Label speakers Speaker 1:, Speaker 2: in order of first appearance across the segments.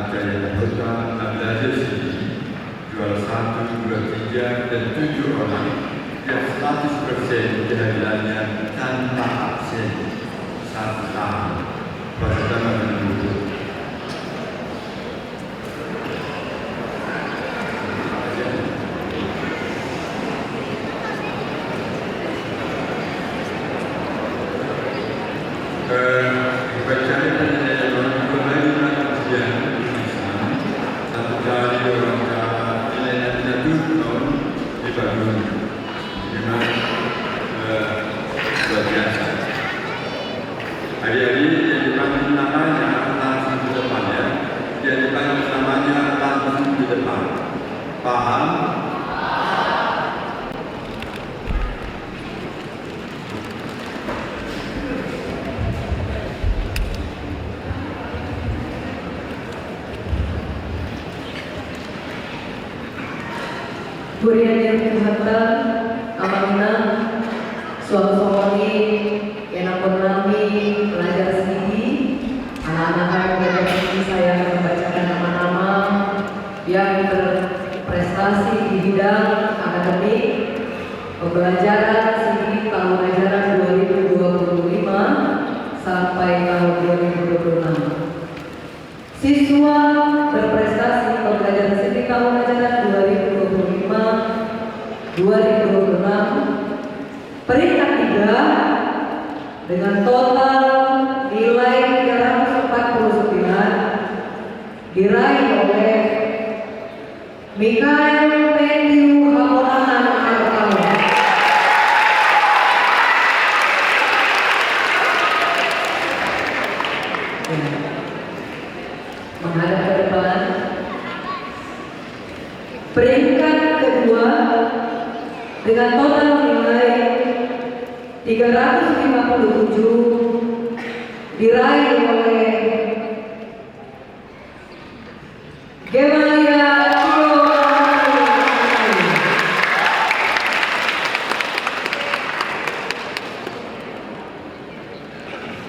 Speaker 1: Jaya Anggota Nabila sendiri jual 1, 2, 3, dan 7 orang yang 100% kehadirannya tanpa absen 1 tahun. Pertama menunggu. Hari-hari yang dipanggil namanya langsung di depan ya. Yang dipanggil namanya langsung di depan. Paham?
Speaker 2: Burian yang Tuhan amanah suami-suami yang aku nami pelajar sendiri, anak-anak pelajar sendiri saya akan membacakan nama-nama yang berprestasi di bidang akademik pembelajaran sendiri tahun ajaran 2025 sampai tahun 2026. Siswa berprestasi pembelajaran sendiri tahun ajaran 2026 peringkat 3 dengan total nilai 349 diraih oleh Mikael Matthew Hamonan Arkawa. Menghadap ke depan. Peringkat kedua dengan total nilai 357 diraih oleh Gemalia Tio.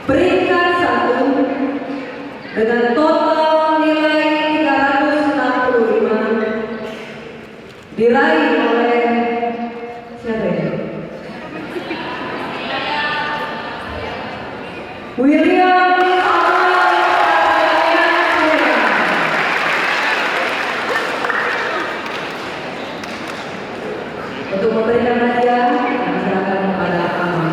Speaker 2: Peringkat 1 dengan total nilai 365 diraih oleh siapa ini? William. Untuk memberikan hadiah, kami serahkan kepada Aman.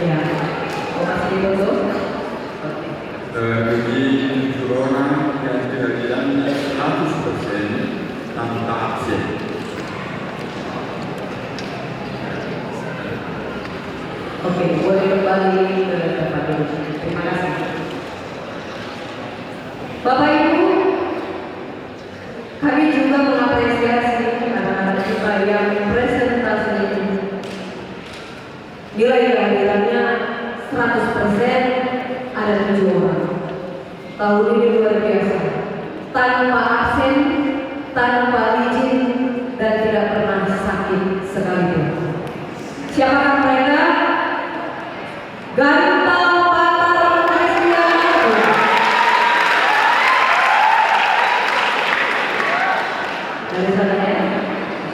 Speaker 2: Ya, masih dulu.
Speaker 1: Bagi 7 orang yang kehadirannya 100% tanpa absen.
Speaker 2: Oke, boleh kembali ke tempat duduk. Terima kasih. Bapak Ibu, kami juga mengapresiasi anak-anak kita yang presentasi nilai kehadirannya 100%, ada 7 orang. Tahun ini luar biasa, tanpa absen, tanpa izin, dan tidak pernah sakit sekalipun. Siapakah mereka? Ganta Patar Kristianto. Dari sana ya?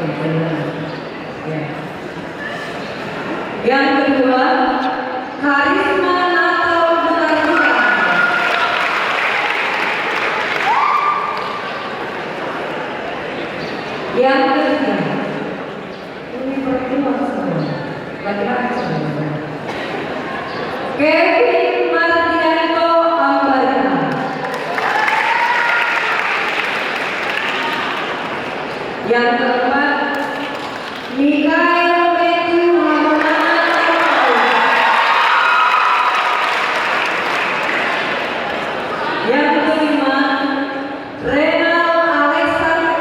Speaker 2: Oke, ya. Yang kedua, Karisma Natal Butarduka. Yang ketiga, ini berdua semua, laki-laki semua. Kevin Mardianto Ambarita. Yang keempat, Mikael Matthew Hamonan Arkawa. Yang kelima, Renal Alexander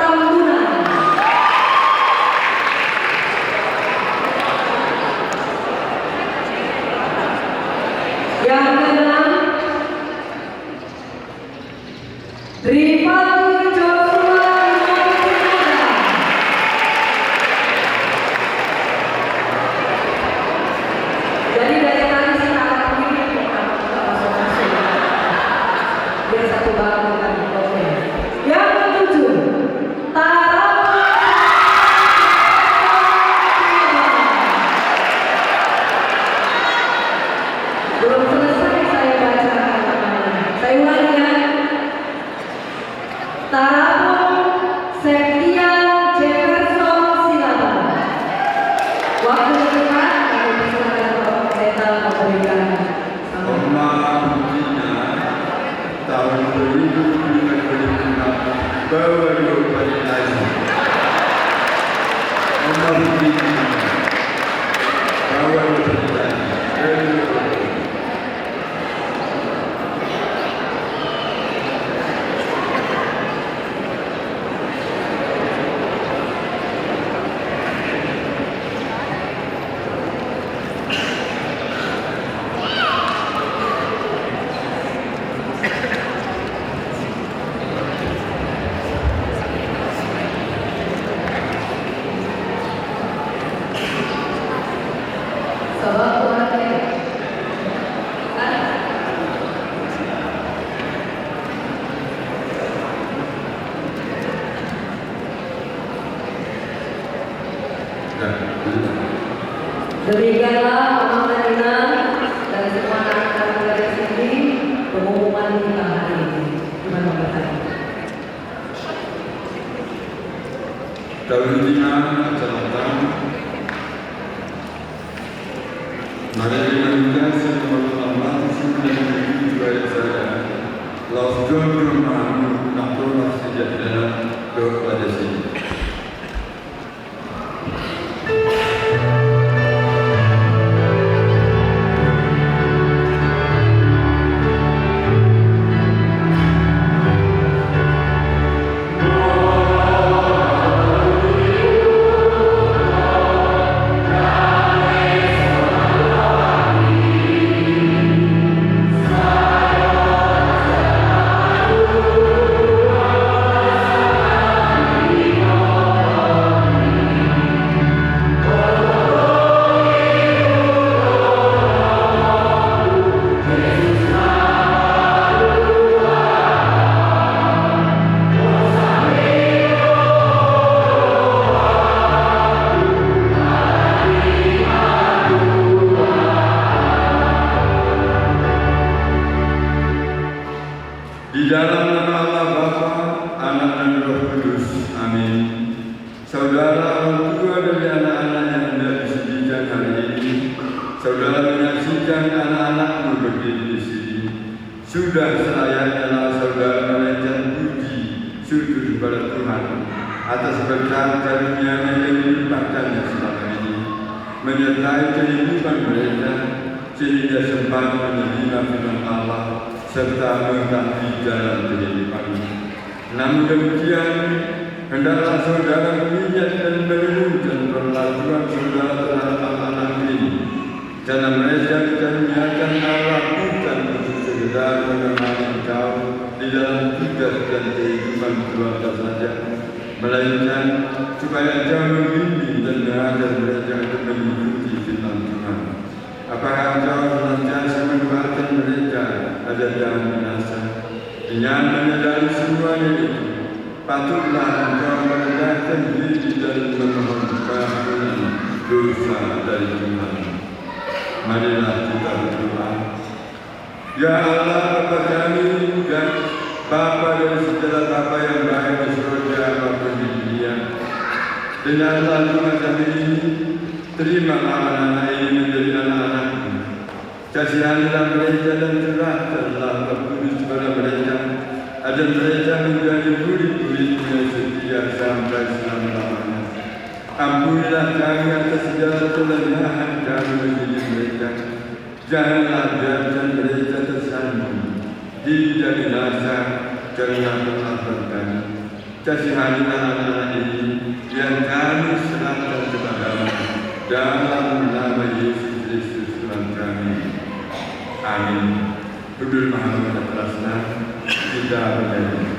Speaker 1: bahwa jawabannya lagi. Nomor 3, bahwa jawabannya lagi.
Speaker 2: Demikianlah pemakaman dan semua anak-anak dari sini pengumuman kita hari ini. Terima kasih.
Speaker 1: Tahun 5 Kecamatan Mariana Semua Amat Sembilan Juara Saya Laos John Mahmud Naktolah Sejahtera Doa pada sini. Di dalam nama Allah Bapa, Anak dan Roh Kudus. Amin. Saudara orang tua dari anak-anak yang hendak disediakan hari ini, saudara menyaksikan anak-anakmu berdiri di sini. Sudah selayaknya saudara menaikkan puji syukur kepada Tuhan atas berkat karunia-Nya yang dilimpahkannya selama ini, menyertai kehidupan mereka sehingga sempat menerima firman Allah serta mengetahui jalan kehidupan. Namun demikian, hendaklah saudara mengingat dan merenungkan perlakuan saudara terhadap anak-anak ini, karena mereka dikaruniakan Allah bukan untuk sekedar mengenal Engkau di dalam tugas dan kehidupan keluarga saja, melainkan supaya Engkau membimbing dan mengajar mereka untuk mengikuti firman Tuhan. Apakah Engkau senantiasa mendoakan mereka agar jangan binasa? Dengan menyadari semuanya itu, patutlah Engkau merendahkan diri dan memohon pengampunan dosa dari Tuhan. Marilah kita berdoa. Ya Allah, Bapa kami dan Bapa dari segala Bapa yang baik di surga maupun di dunia, dengan lalu kami ini, terimalah anak-anak ini menjadi anak-anak-Mu. Kasihanilah mereka dan curahkanlah Roh Kudus kepada mereka, agar mereka menjadi murid-murid-Mu yang setia sampai selama-lamanya. Ampunilah kami atas segala kelemahan kami mendidik mereka. Janganlah biarkan mereka tersandung hingga binasa karena kelaparan kami. Kasihanilah anak-anak ini yang kami serahkan kepada-Mu dalam nama Yesus Kristus Tuhan kami. Amin. Kudus Maha Mengatasnya kita bernyanyi.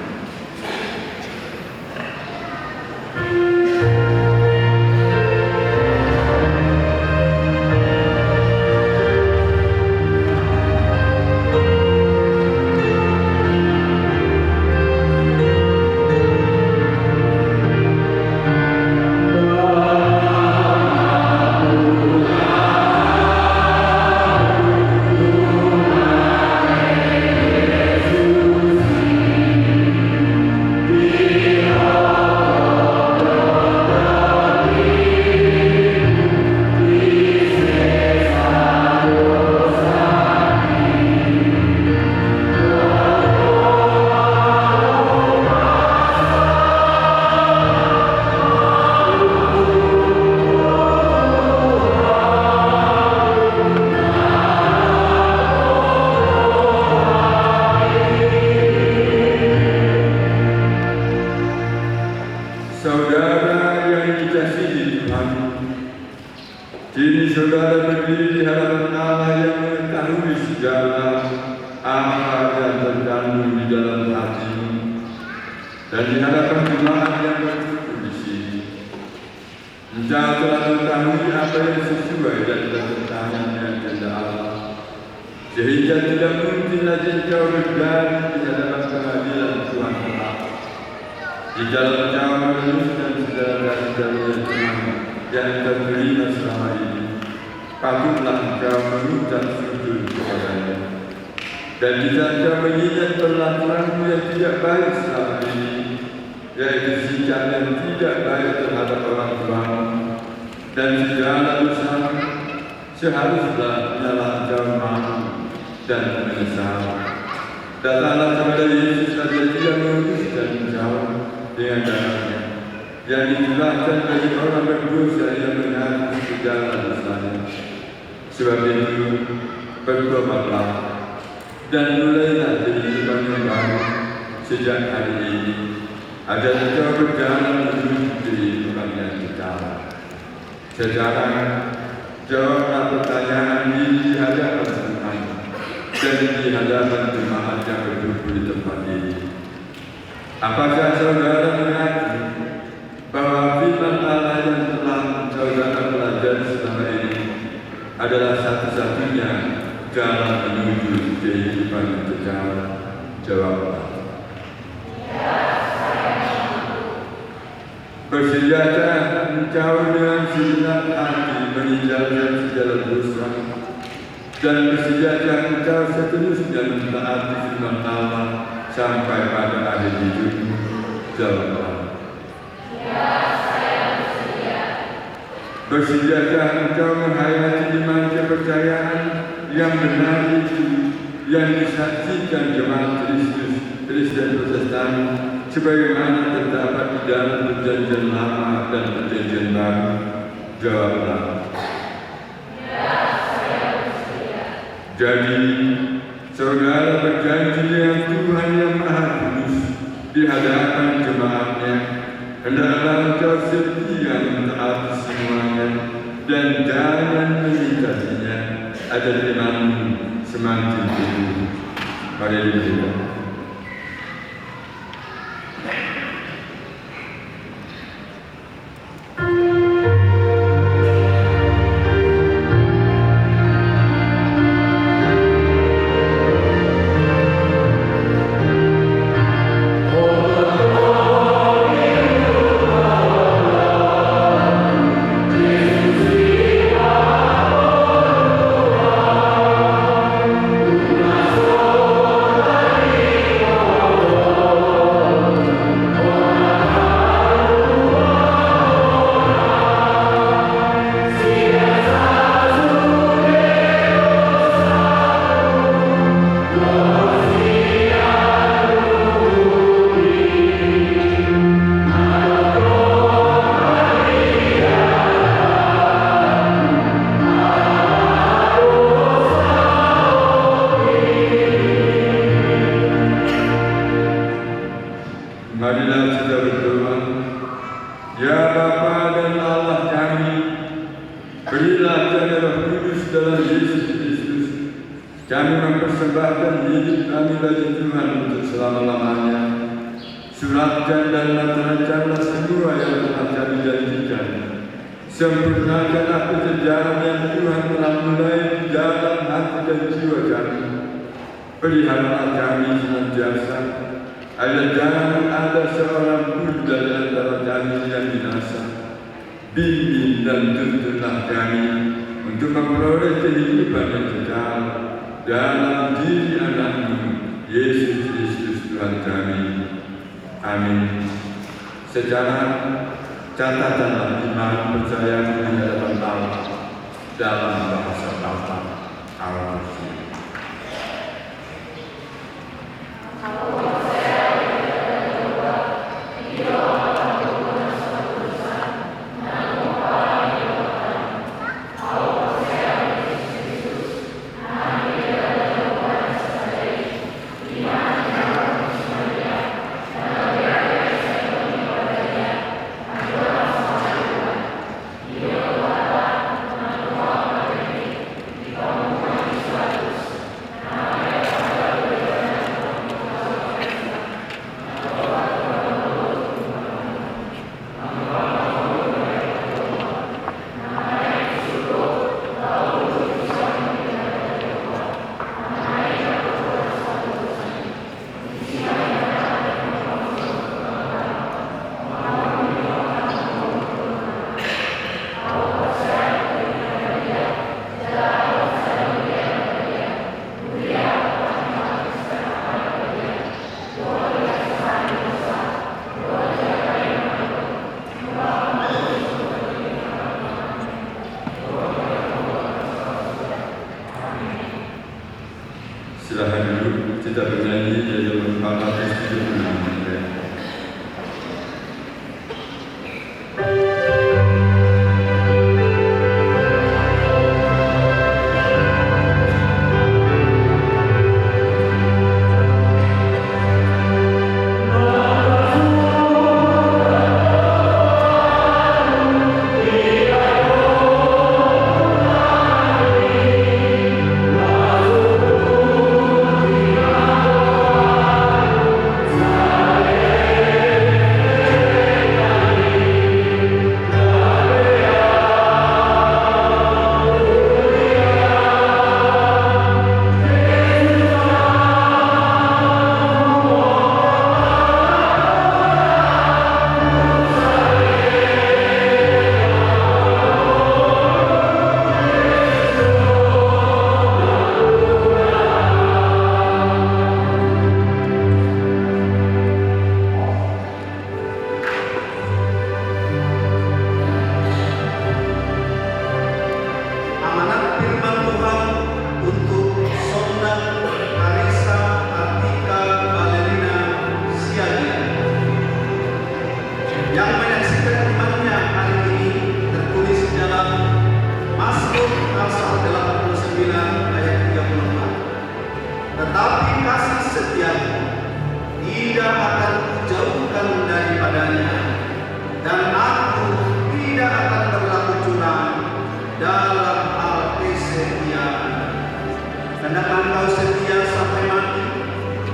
Speaker 1: Saudara yang dikasihi Tuhan, kini saudara berdiri di hadapan Allah yang mengetahui segala apa yang terkandung di dalam hatimu, dan di hadapan jemaat yang berkumpul di sini. Engkau telah mengetahui apa yang sesuai dan bertentangan dengan kehendak Allah, sehingga tidak mungkin lagi engkau berdiri di hadapan pengadilan Tuhan Allah. Di dalam engkau meneruskan segala kasih-karunia Tuhan yang engkau terima selama ini, patutlah engkau mengucap syukur kepadanya. Dan jika engkau mengingat perlakuanmu yang tidak baik selama ini, yaitu sikap yang tidak baik terhadap orang tuamu dan segala dosamu, seharusnya engkau malu dan menyesal. Datanglah kepada Yesus saja, Dia menguruskan engkau dengan darahnya yang dicurahkan bagi orang berdosa yang mengaku segala dosanya. Sebab itu, bertobatlah dan mulailah kehidupan yang baru sejak hari ini, agar engkau berjalan menuju kehidupan yang kekal. Sekarang, jawablah pertanyaan ini di hadapan Tuhan dan di hadapan jemaat yang berkumpul di tempat ini. Apakah saudara mengaku bahwa firman Allah yang telah saudara pelajari selama ini adalah satu-satunya jalan menuju kehidupan yang kekal? Jawablah. Bersediakah engkau dengan segenap hati meninggalkan segala dosa, dan bersediakah engkau seterusnya mentaati firman Allah sampai pada akhir hidupmu? Jawablah.
Speaker 3: Ya, saya bersedia.
Speaker 1: Bersediakah engkau menghayati iman kepercayaan yang benar itu, yang disaksikan jemaat Kristen Protestan sebagaimana terdapat di dalam Perjanjian Lama dan Perjanjian Baru? Jawablah.
Speaker 3: Ya, saya bersedia.
Speaker 1: Jadi, saudara berjanji dengan Tuhan yang Maha Kudus di hadapan jemaatnya, hendaklah engkau setia mentaati semuanya dan jangan mengingkarinya, agar imanmu semakin tinggi. Mari kita berdoa. Ya Bapa dan Allah kami, berilah kami Roh Kudus dalam Yesus Kristus. Kami mempersembahkan hidup kami bagi Tuhan untuk selama-lamanya. Suratkan dan laksanakanlah semua yang telah kami janjikan. Sempurnakan apa kerjaan yang Tuhan telah mulai di dalam hati dan jiwa kami. Peliharalah kami senantiasa, agar jangan ada seorang pun dari antara kami yang binasa. Bimbing dan tuntunlah kami untuk memperoleh kehidupan yang kekal dalam diri anak-Mu, Yesus Kristus Tuhan kami. Amin. Secara catatanlah iman percaya di hadapan Allah dalam bahasa Bapa Allah.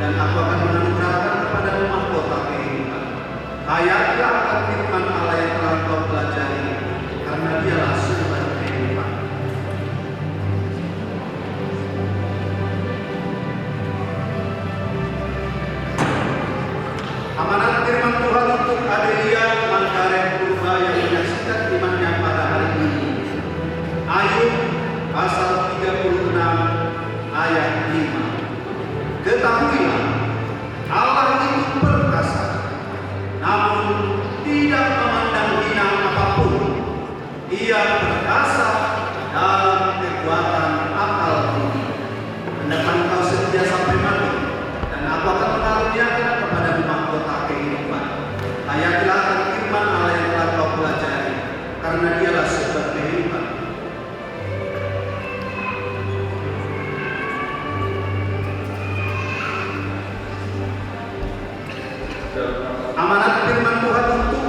Speaker 4: dan aku akan menganugerahkan kepadamu mahkota kehidupan. Hayatilah akan firman Allah yang telah kau pelajari, karena dialah sumber kehidupan. Amanat firman Tuhan untuk Adelia Manggaret Purba yang menyaksikan imannya pada hari ini. Ayub pasal 36 ayat 5. Ketahuilah, Allah itu perkasa, namun tidak memandang hina apapun. Ia perkasa dalam kekuatan akal budi. Hendaklah engkau setia sampai mati, dan aku akan mengaruniakan kepadamu mahkota kehidupan. Hayatilah akan firman Allah yang telah kau pelajari, karena dialah sumber kehidupan. Amanat firman Tuhan untuk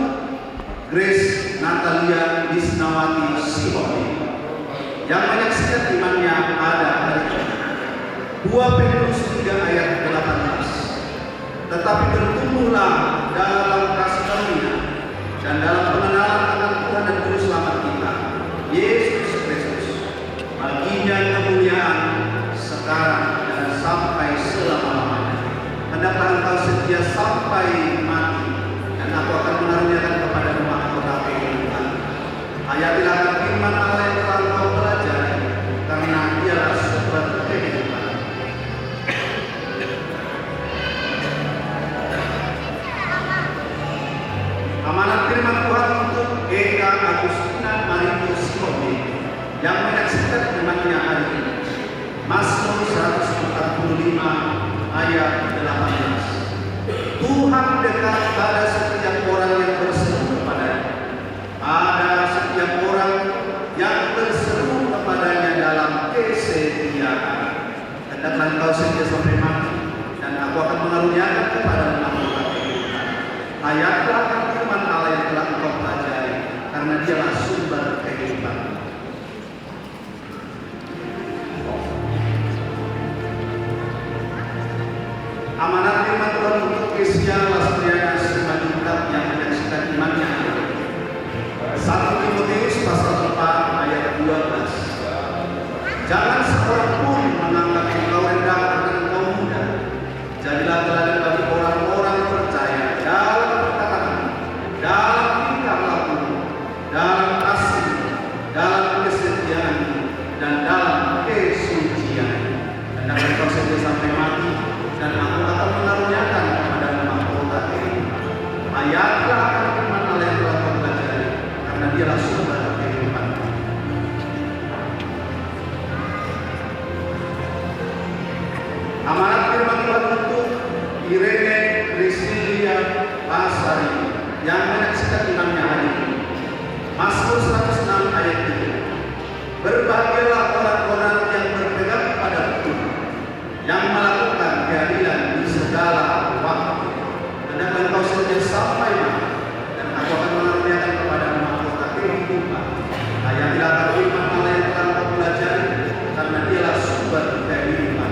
Speaker 4: Grace Natalia Lisnawati Sihoni yang menyaksikan imannya pada hari ini. 2 Petrus 3 ayat 18. Tetapi bertumbuhlah dalam kasih karunia dan dalam pengenalan akan Tuhan dan Juru Selamat kita, Yesus Kristus. Baginya kemuliaan sekarang dan sampai selama-lamanya. Hendaklah engkau setia sampai mati, dan aku akan mengaruniakan kepadamu mahkota kehidupan. Hayatilah akan firman Allah yang telah engkau pelajari, karena dialah sumber kehidupan. Amanat firman Tuhan untuk Eka Agustina Mariko Sihoni yang menyaksikan imannya hari ini. Mazmur 145 ayat 18. Tuhan dekat pada setiap orang yang berseru kepadanya. Ada setiap orang yang berseru kepadanya dalam kesetiaan. Hendaklah engkau setia sampai mati, dan aku akan mengaruniakan kepadamu mahkota kehidupan. Hayatlah akan firman Allah yang telah engkau pelajari, karena dialah sumber kehidupan. Amanat firman Tuhan untuk Kesia Lastriana Simanjuntak yang menyaksikan imannya. 1 Timotius pasal 4 ayat 12. Jangan seorang pun menganggap engkau rendah karena engkau muda. Jadilah teladan bagi orang-orang percaya dalam perkataan, dalam tingkah laku, dalam kasih, dalam kesetiaan, dan dalam kesucian. Hendaklah engkau setia sampai mati, dan aku akan mengaruniakan kepadamu mahkota kehidupan. Hayatlah akan firman Allah yang telah kau pelajari, karena dialah sumber kehidupan. Amanat firman Tuhan untuk Irene Priscilia Pasari yang menyaksikan imannya hari ini. Mazmur 106 ayat 3. Berbahagialah orang-orang yang berpegang pada Tuhan, yang melakukan keadilan di segala waktu. Hendaklah engkau setia sampai mati, dan aku akan mengaruniakan kepadamu mahkota kehidupan. Hayatilah akan firman Allah yang telah kau pelajari, karena dialah sumber kehidupan.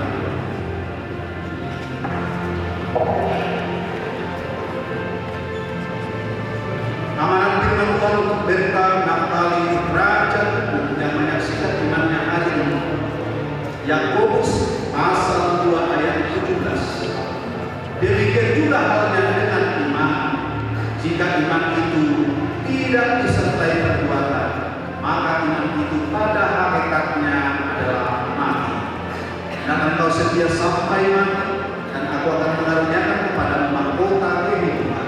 Speaker 4: Amanat firman Tuhan untuk Berta Naftali Raja Tubuh yang menyaksikan imannya hari ini. Yakobus pasal 2 ayat 17. Demikian juga halnya dengan iman. Jika iman itu tidak disertai perbuatan, maka iman itu pada hakikatnya adalah mati. Dan engkau setia sampai mati, dan aku akan mengaruniakan kepadamu mahkota kehidupan.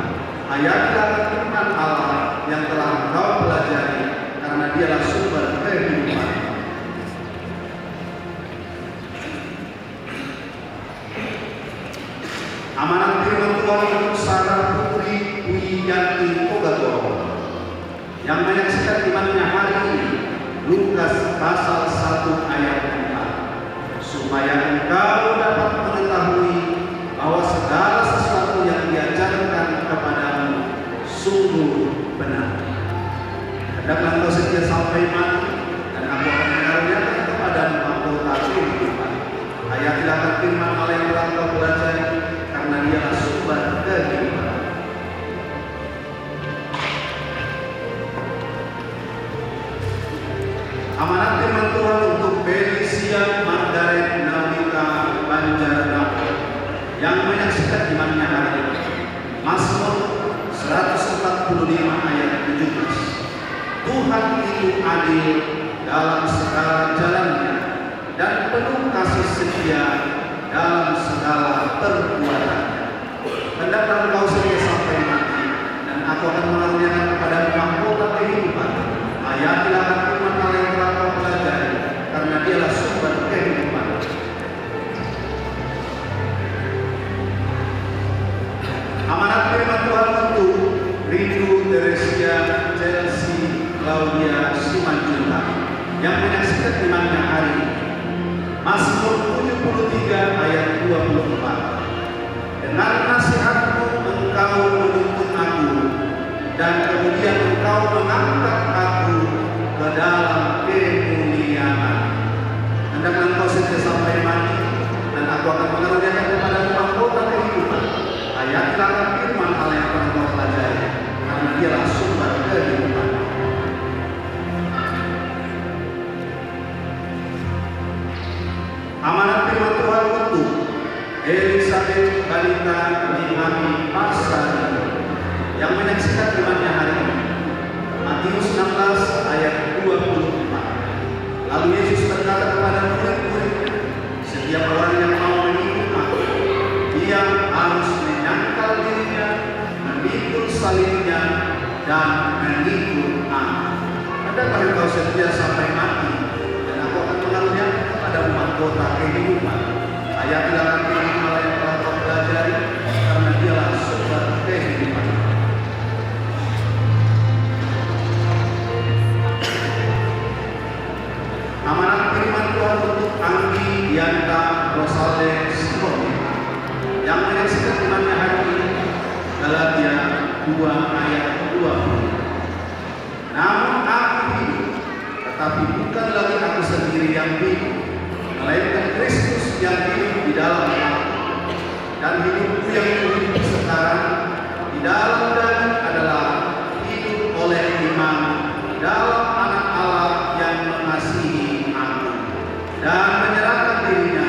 Speaker 4: Hayatlah firman Allah yang telah engkau pelajari, karena dialah sumber kehidupan. Amanat firman Tuhan untuk Sarah Putri Wiyanti Ogatoro yang menyaksikan imannya hari ini. Lukas pasal 1 ayat 4. Supaya engkau dapat mengetahui bahwa segala sesuatu yang diajarkan kepadamu sungguh benar. Hendaklah engkau setia sampai mati, dan aku akan mengaruniakan kepadamu mahkota kehidupan. Hayatilah firman Allah yang telah engkau pelajari, Dia sumber kehidupan. Amanat firman Tuhan untuk Felicia Margaret Nabita Banjarnegara yang menyaksikan imannya hari ini. Mazmur 145 ayat 17. Tuhan itu adil dalam segala jalannya dan penuh kasih setia dalam segala perbuatannya. Hendaklah engkau setia sampai mati, dan aku akan mengaruniakan kepadamu mahkota kehidupan. Hayatilah firman Allah yang telah kau pelajari, karena Dialah sumber kehidupan. Amanat firman Tuhan untuk Rindu Teresia Chelsea Claudia Simanjuntak yang menyaksikan imannya hari ini. Mazmur 73 ayat 24. Dengan nasihatmu engkau menuntun aku, dan kemudian engkau mengangkat aku ke dalam kemuliaan. Hendaklah engkau setia sampai mati, dan aku akan mengaruniakan kepadamu mahkota kehidupan. Hayatilah firman Allah yang pernah kau pelajari, karena Dialah sumber kehidupan. Amanat firman Tuhan untuk Elizabeth Balita Dimani Pasar yang menyaksikan imannya hari ini. Matius 16 ayat 24. Lalu Yesus berkata kepada murid-muridnya, setiap orang yang mau mengikut aku, dia harus menyangkal dirinya, memikul salibnya, dan mengikut aku. Hendaklah engkau setia sampai mati, dan aku akan mengaruniakan kepadamu mahkota kehidupan. Hayatilah firman Allah yang telah kau pelajari, karena Dialah sumber kehidupan. Amanat firman Tuhan untuk Anggi Yanta Rosalde Simone yang menyaksikan imannya hari ini. Galatia 2 ayat 20. Namun aku hidup, tetapi bukan lagi aku sendiri yang hidup, melainkan Kristus yang hidup di dalam aku. Dan hidupku yang hidup sekarang di dalam daging adalah hidup oleh iman dalam Anak Allah yang mengasihi aku dan menyerahkan dirinya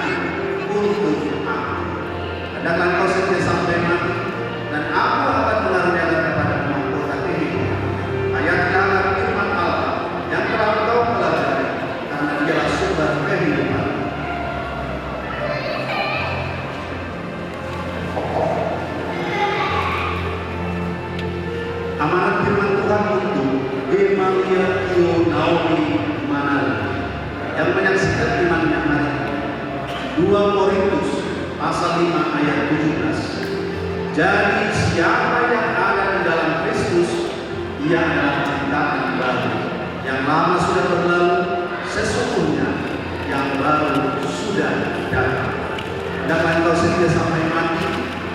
Speaker 4: untuk aku. Hendaklah engkau setia sampai mati, dan aku akan mengaruniakan kepadamu mahkota kehidupan. Hayatilah firman Allah yang telah engkau pelajari, karena Dialah sumber kehidupan. Amanat firman Tuhan untuk Emalia Tio Naomi Manali yang menyaksikan imannya hari ini. 2 Korintus pasal 5 ayat 17. Jadi siapa yang ada di dalam Kristus, ia adalah ciptaan baru. Yang lama sudah berlalu, sesungguhnya yang baru sudah datang. Hendaklah engkau setia sampai mati,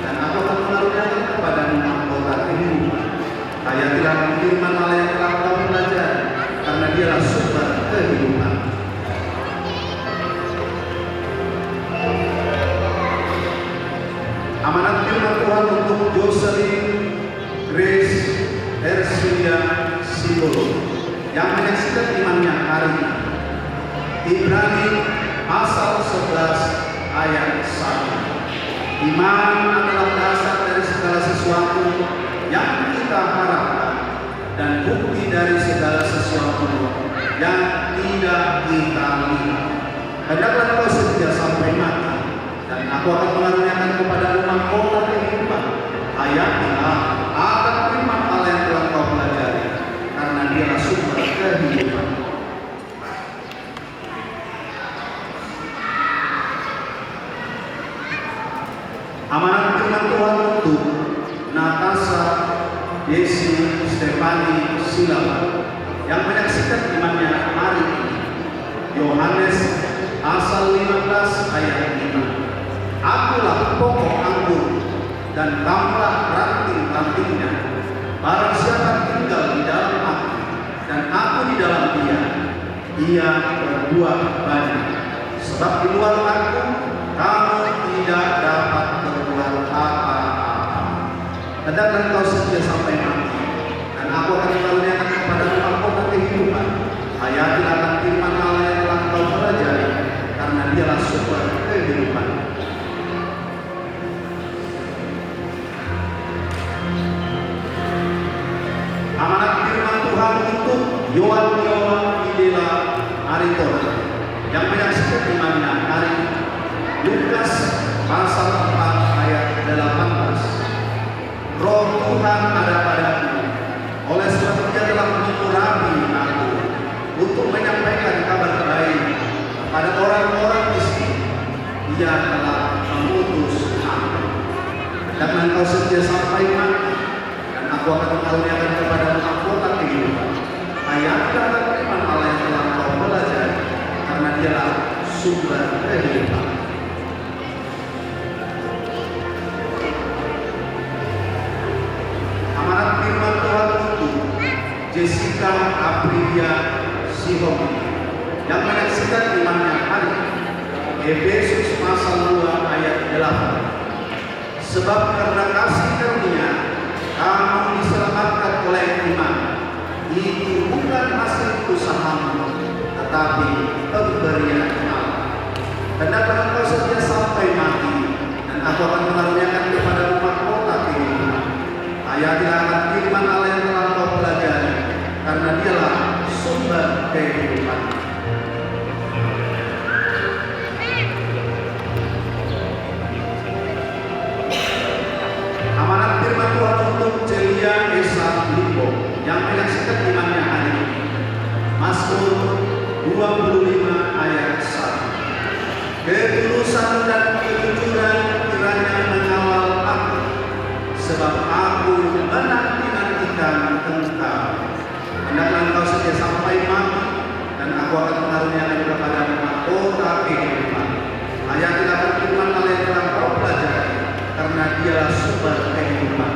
Speaker 4: dan aku akan mengaruniakan kepadamu mahkota kehidupan. Hayatilah firman Allah yang telah kau pelajari, karena Dialah sumber kehidupan. Amanat firman Tuhan untuk Jocelyn Grace Hersilia Sibolo yang menyaksikan imannya hari ini. Ibrani pasal 11 ayat 1. Iman adalah dasar dari segala sesuatu yang kita harapkan dan bukti dari segala sesuatu yang tidak kita lihat. Hendaklah engkau setia sampai mati, dan aku akan mengaruniakan kepadamu mahkota kehidupan. Hayatilah akan firman Allah yang telah kau pelajari, karena Dialah sumber kehidupan. Amanat firman Tuhan untuk Natasha Desi Stefani Silava yang menyaksikan imannya hari ini. Yohanes pasal 15 ayat 5. Akulah pokok anggur, dan kamulah ranting-rantingnya. Barang siapa tinggal di dalam aku, dan aku di dalam dia, ia berbuah banyak. Sebab di luar aku, kamu tidak dapat berbuat apa hendaklah engkau setia sampai mati, dan aku akan mengaruniakan kepadamu mahkota kehidupan. Hayatilah akan firman Allah yang telah engkau pelajari, karena dialah sumber kehidupan. Amanat firman Tuhan untuk Yohan Idela Aritona yang menyaksikan imannya hari ini. Lukas pasal 4 ayat 18. Roh Tuhan ada padaku, oleh sebab Dia telah mengurapi aku untuk menyampaikan kabar baik kepada orang-orang miskin. Dia telah mengutus aku. Dan engkau setia sampai mati, dan aku akan mengaruniakan kepadamu mahkota kehidupan. Hayatlah firman Allah yang telah engkau pelajari, karena dialah sumber kehidupan. Amanat firman Tuhan untuk Jessica Aprilia Sihomi yang menyaksikan imannya hari ini. Efesus pasal 2 ayat 8. Sebab karena kasih karunia kamu diselamatkan oleh iman. Itu bukan hasil usahamu, tetapi pemberian Allah. Hendaklah engkau setia sampai mati, dan aku akan mengaruniakan kepadamu mahkota kehidupan. Hayatilah akan firman Allah yang telah engkau pelajari, karena dialah sumber kehidupan. Amanat firman Tuhan untuk Celia Esa Limbo yang menyaksikan imannya hari ini. Mazmur 25 ayat 1. Ketulusan dan kejujuran kiranya mengawal aku, sebab aku menanti-nantikan engkau. Hendaklah engkau setia sampai mati, dan aku akan mengaruniakan kepadamu mahkota kehidupan. Hayatilah firman Allah yang telah kau pelajari, karena dialah sumber kehidupan.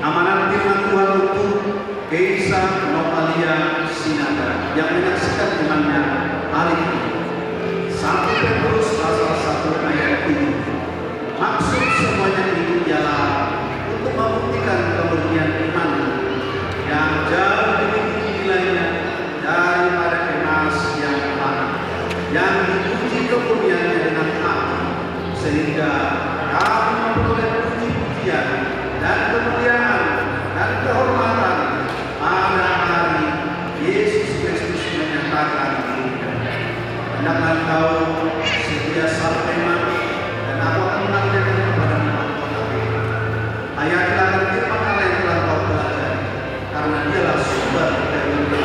Speaker 4: Amanat firman Tuhan untuk Keisa Novalia Sinaga yang menyaksikan imannya hari ini. 1 Petrus pasal 1 ayat 7. Maksud semuanya ini ialah untuk membuktikan kemurnian iman yang jauh lebih tinggi nilainya daripada emas yang mana, yang diuji kemurniannya dengan api, sehingga kami memperoleh puji-pujian dan kemuliaan dan kehormatan pada hari Yesus Kristus menyatakan dirinya. Hendaklah engkau setia sampai mati, dan aku akan mengaruniakan kepadamu mahkota kehidupan. Hayatilah akan firman Allah yang telah kau pelajari, karena dialah sumber kehidupan.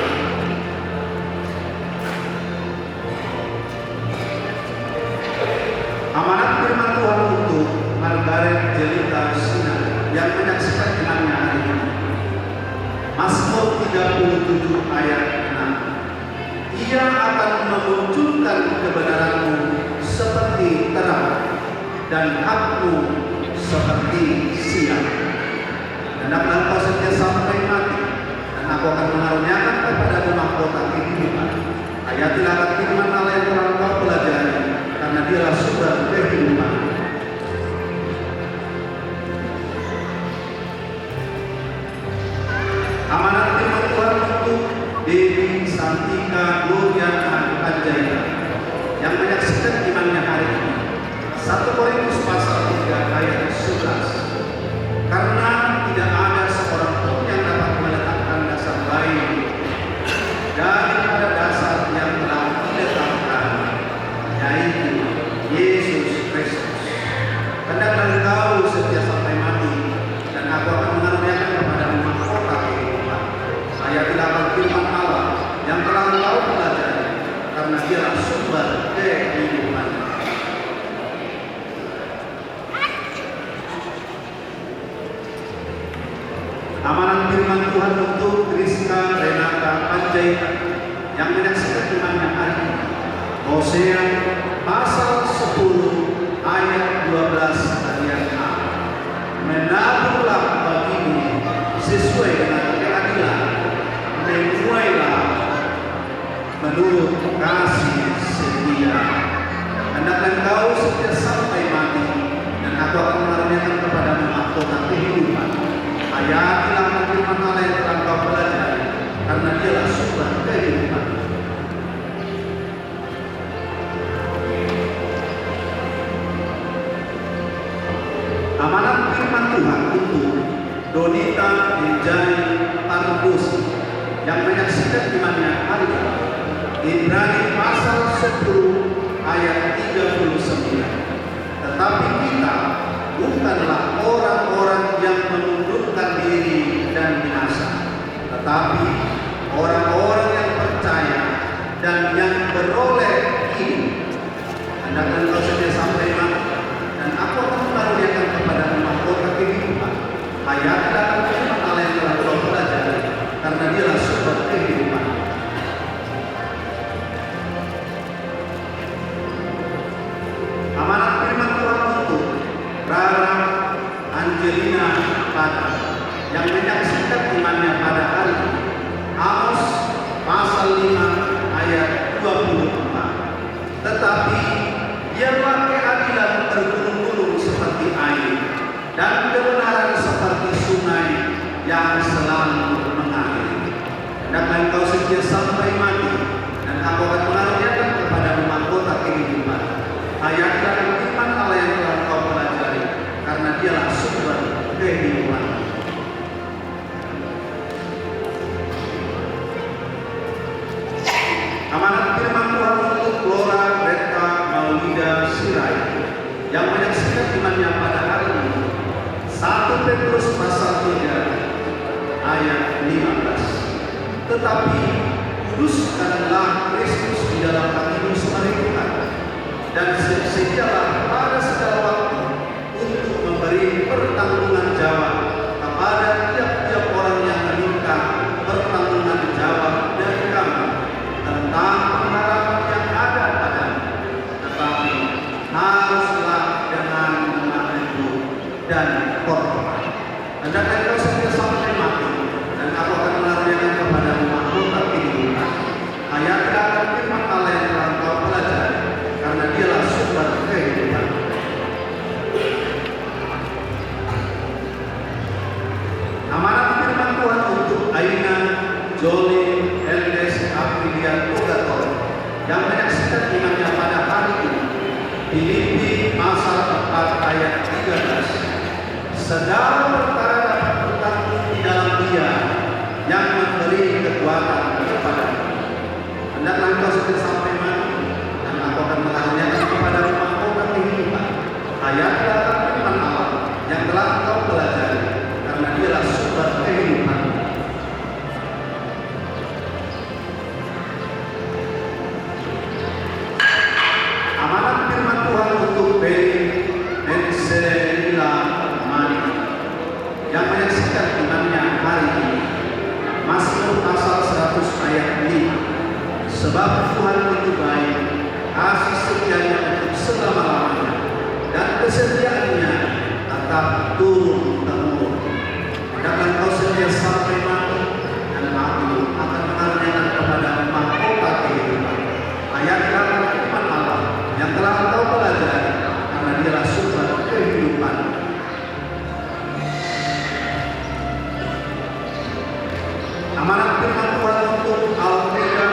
Speaker 4: Amanat firman Tuhan untuk Margaret Jelita Sinar yang menyaksikan imannya hari ini. Mazmur 37 ayat 6. Ia akan memunculkan kebenaranmu seperti terang, dan hakmu seperti siang. Hendaklah engkau setia sampai mati, dan aku akan mengaruniakan kepadamu mahkota kehidupan. Hayatilah akan firman Allah yang telah engkau pelajari, karena dialah sumber kehidupan. Amanat firman Tuhan untuk Dewi Santika Gloriana Panjaitan yang menyaksikan imannya hari ini. 1 Korintus pasal 3 ayat 11. Karena tidak ada seorang pun yang dapat meletakkan dasar lain daripada dasar yang telah diletakkan, yaitu Yesus Kristus. Hendaklah engkau setia sampai mati, dan aku akan mengaruniakan kepadamu mahkota kehidupan. Hayatilah akan firman Allah yang telah engkau pelajari, karena dialah sumber kehidupan. Amanat firman Tuhan untuk Rizka Renata Panjaitan yang menyaksikan imannya hari ini. Hosea pasal 10 ayat 12 bagian A. Menaburlah bagimu sesuai dengan keadilan, menuailah menurut kasih setia. hendaklah engkau setia sampai mati, dan aku akan mengaruniakan kepadamu mahkota kehidupan. Hayatilah firman Allah yang telah engkau pelajari, karena dialah sumber kehidupan. Amanat firman Tuhan untuk Donita Injani Tarbusi yang menyaksikan imannya hari ini. Ibrani pasal 10 ayat 39. Tetapi kita bukanlah orang-orang yang mengundurkan diri dan binasa, tetapi orang-orang yang percaya dan yang beroleh hidup. Hendaklah engkau setia sampai mati, dan aku akan mengaruniakan kepadamu mahkota kehidupan. Hayatlah firman Allah yang telah kau pelajari, karena dialah sumber kehidupan. Amanat firman Tuhan untuk Rara Angelina Pada yang menyaksikan imannya pada hari ini. Amos pasal 5 ayat 24. Tetapi biarlah keadilan bergunung-gunung seperti air, dan kebenaran seperti sungai yang selalu mengalir. Hendaklah engkau setia sampai mati, dan aku akan mengaruniakan kepadamu mahkota kehidupan. Hayatlah firman Allah yang telah engkau pelajari, karena dialah sumber kehidupan. Amanat firman Tuhan untuk Flora Reta Maulida Sirai yang menyaksikan imannya pada hari ini. 1 Petrus pasal 3 ayat 15. Tetapi kuduskanlah Kristus di dalam hatimu semarikan, dan sedialah pada segala waktu untuk memberi pertanggungan jawab kepada tiap-tiap orang yang meminta pertanggungan jawab dari kamu tentang pengharapan yang ada padamu, tetapi haruslah dengan mengaku dan korban. Hendaklah engkau setia sampai mati, dan aku akan mengaruniakan kepadamu mahkota kehidupan. Hayatlah firman Allah yang telah engkau pelajari, karena dialah sumber kehidupan. Amanat firman Tuhan untuk Aina Jolin Eldes Aprilia Tugator yang menyaksikan imannya pada hari ini. Filipi pasal 4 ayat 13. Segala perkara dapat bertanggung di dalam Dia yang memberi kekuatan kepadamu. Hendaklah engkau setia sampai mati, dan aku akan mengaruniakan kepadamu mahkota kehidupan. Hayatlah firman Allah yang telah engkau pelajari, karena dialah sumber kehidupan. Amanat firman Tuhan untuk Beni Enselila Mani yang menyaksikan imannya hari ini. Mazmur pasal 100 ayat 5. Sebab Tuhan itu baik, kasih setianya untuk selama-lamanya, dan kesetiaannya tetap turun-temurun. Hendaklah engkau setia sampai mati, dan aku akan mengaruniakan kepada mahkota kehidupan. Hayatlah firman Allah yang telah engkau pelajari, karena dialah sumber kehidupan. Amanat firman Tuhan untuk Alfreda